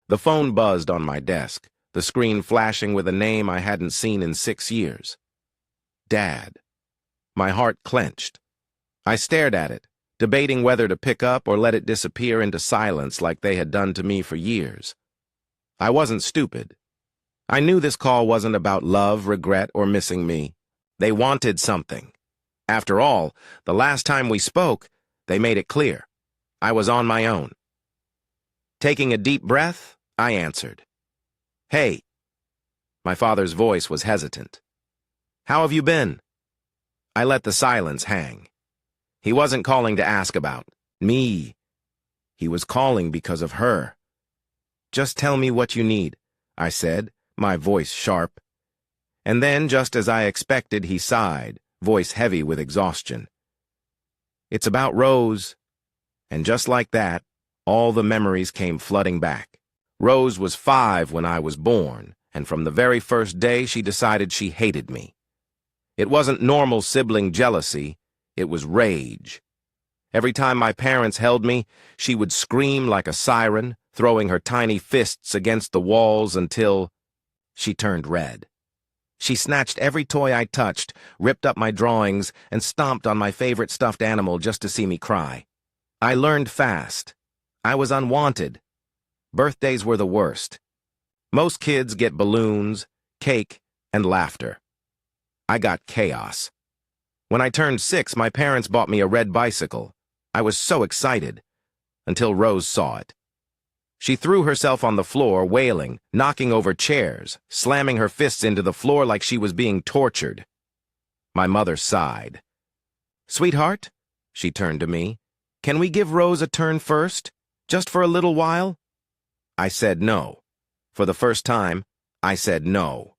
The phone buzzed on my desk, the screen flashing with a name I hadn't seen in 6 years. Dad. My heart clenched. I stared at it, debating whether to pick up or let it disappear into silence like they had done to me for years. I wasn't stupid. I knew this call wasn't about love, regret, or missing me. They wanted something. After all, the last time we spoke, they made it clear. I was on my own. Taking a deep breath, I answered. Hey. My father's voice was hesitant. How have you been? I let the silence hang. He wasn't calling to ask about me. He was calling because of her. Just tell me what you need, I said, my voice sharp. And then, just as I expected, he sighed, voice heavy with exhaustion. It's about Rose. And just like that, all the memories came flooding back. Rose was 5 when I was born, and from the very first day she decided she hated me. It wasn't normal sibling jealousy, it was rage. Every time my parents held me, she would scream like a siren, throwing her tiny fists against the walls until she turned red. She snatched every toy I touched, ripped up my drawings, and stomped on my favorite stuffed animal just to see me cry. I learned fast. I was unwanted. Birthdays were the worst. Most kids get balloons, cake, and laughter. I got chaos. When I turned 6, my parents bought me a red bicycle. I was so excited, until Rose saw it. She threw herself on the floor, wailing, knocking over chairs, slamming her fists into the floor like she was being tortured. My mother sighed. Sweetheart, she turned to me, can we give Rose a turn first, just for a little while? I said no. For the first time, I said no.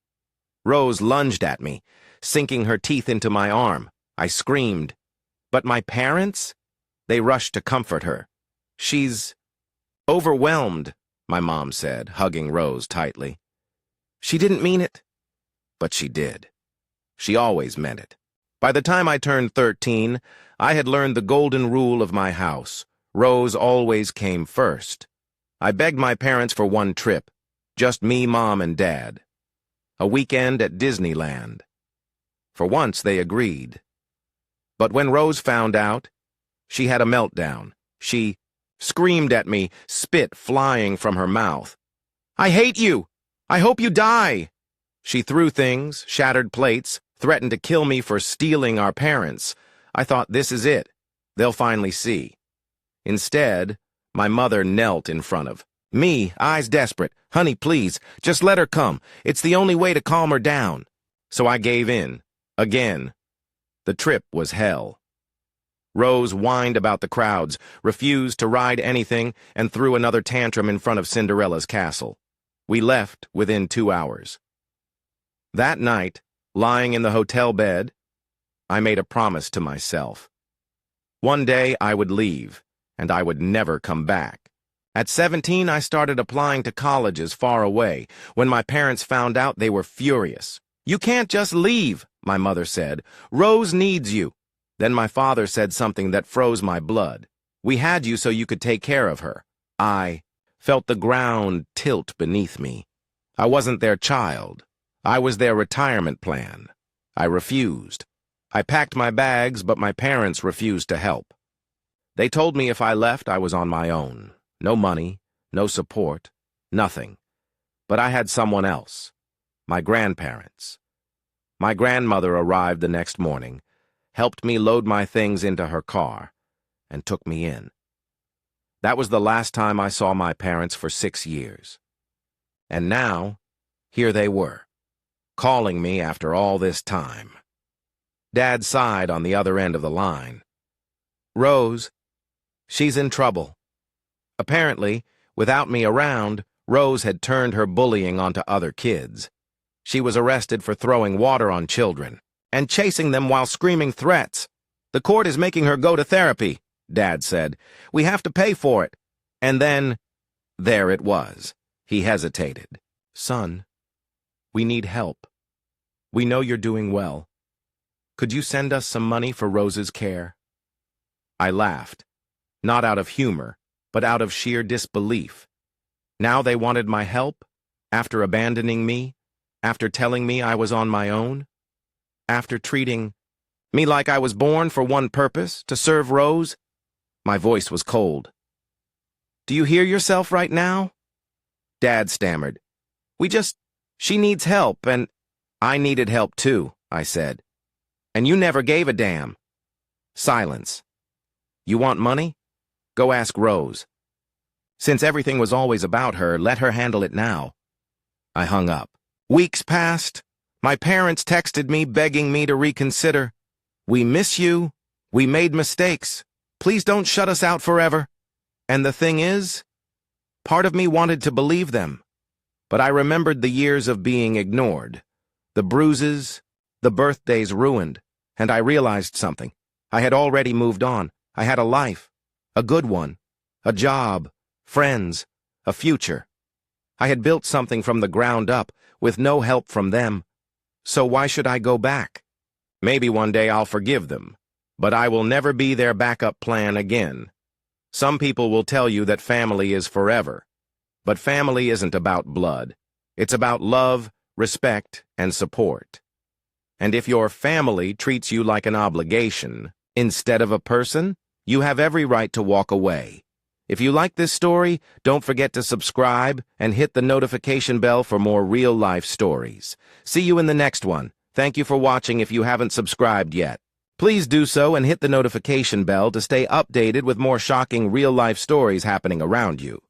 Rose lunged at me, sinking her teeth into my arm. I screamed. But my parents? They rushed to comfort her. She's overwhelmed, my mom said, hugging Rose tightly. She didn't mean it, but she did. She always meant it. By the time I turned 13, I had learned the golden rule of my house. Rose always came first. I begged my parents for one trip, just me, Mom, and Dad. A weekend at Disneyland. For once, they agreed. But when Rose found out, she had a meltdown. She screamed at me, spit flying from her mouth. I hate you! I hope you die! She threw things, shattered plates, threatened to kill me for stealing our parents. I thought, this is it. They'll finally see. Instead, my mother knelt in front of me, eyes desperate. Honey, please, just let her come. It's the only way to calm her down. So I gave in. Again. The trip was hell. Rose whined about the crowds, refused to ride anything, and threw another tantrum in front of Cinderella's castle. We left within 2 hours. That night, lying in the hotel bed, I made a promise to myself. One day I would leave, and I would never come back. At 17, I started applying to colleges far away. When my parents found out, they were furious. You can't just leave, my mother said. Rose needs you. Then my father said something that froze my blood. We had you so you could take care of her. I felt the ground tilt beneath me. I wasn't their child. I was their retirement plan. I refused. I packed my bags, but my parents refused to help. They told me if I left, I was on my own. No money, no support, nothing. But I had someone else. My grandparents. My grandmother arrived the next morning, helped me load my things into her car, and took me in. That was the last time I saw my parents for 6 years. And now, here they were, calling me after all this time. Dad sighed on the other end of the line. Rose, she's in trouble. Apparently, without me around, Rose had turned her bullying onto other kids. She was arrested for throwing water on children and chasing them while screaming threats. The court is making her go to therapy, Dad said. We have to pay for it. And then, there it was. He hesitated. Son, we need help. We know you're doing well. Could you send us some money for Rose's care? I laughed, not out of humor, but out of sheer disbelief. Now they wanted my help, after abandoning me, after telling me I was on my own, after treating me like I was born for one purpose, to serve Rose. My voice was cold. Do you hear yourself right now? Dad stammered. She needs help, and I needed help too, I said. And you never gave a damn. Silence. You want money? Go ask Rose. Since everything was always about her, let her handle it now. I hung up. Weeks passed. My parents texted me begging me to reconsider. We miss you. We made mistakes. Please don't shut us out forever. And the thing is, part of me wanted to believe them. But I remembered the years of being ignored, the bruises, the birthdays ruined, and I realized something. I had already moved on. I had a life, a good one, a job, friends, a future. I had built something from the ground up, with no help from them. So why should I go back? Maybe one day I'll forgive them, but I will never be their backup plan again. Some people will tell you that family is forever. But family isn't about blood. It's about love, respect, and support. And if your family treats you like an obligation instead of a person, you have every right to walk away. If you like this story, don't forget to subscribe and hit the notification bell for more real-life stories. See you in the next one. Thank you for watching if you haven't subscribed yet. Please do so and hit the notification bell to stay updated with more shocking real-life stories happening around you.